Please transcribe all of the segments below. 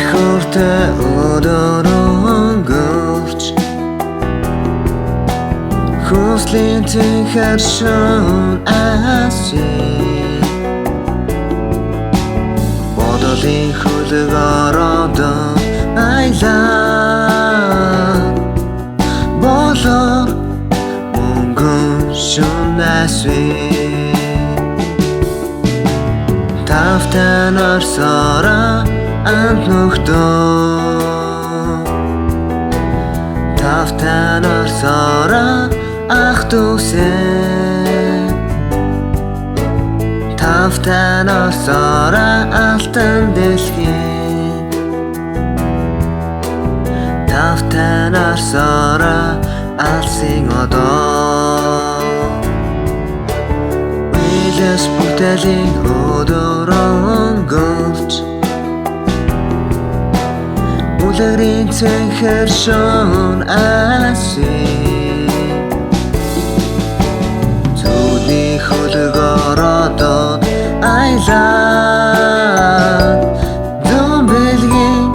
Ихуртэй өдөр өнгөрч хүслийн цэнхэр шөн асий Бодолын хөлөг ороод айлаа Болор мөнгөн шөн асий Тавтан орсороо ант нөхдөө Тавтан орсороо ах дүүсээ Тавтан орсороо алтан дэлхий Тавтан орсороо алсын одоо Үйлэс бүтэлийн өдөр өнгөрч Үлгэрийн цэнхэр шөн асий Зүудний хөлөг ороод айлаад Зүүн бэлгийн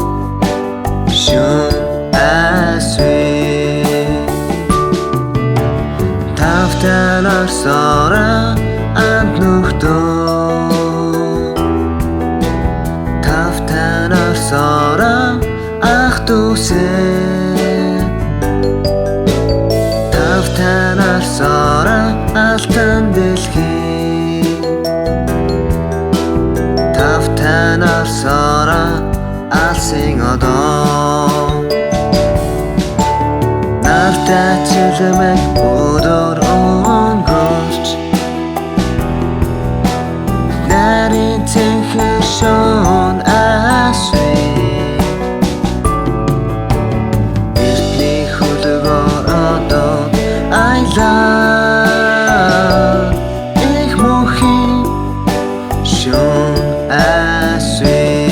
шөн асий Тавтан орсороо ант нөхдөө Тавтан орсороо ах дүүсээ Тавтан орсороо алтан дэлхий Тавтан орсороо алсын одоо Нартай чөлмөг өдөр өнгөрч Нарийн цэнхэр шөн асий Эртний хөлөг ороод айлаа Их мөнхийн шөн асий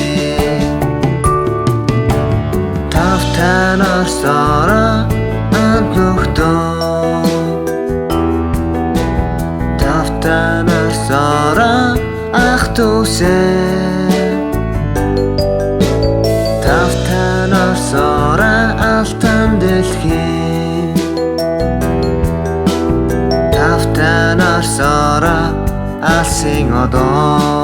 Тавтан орсороо ант нөхдөө Тавтан орсороо ах дүүсээ Тавтан орсороо алтан дэлхий Тавтан орсороо алсын одоо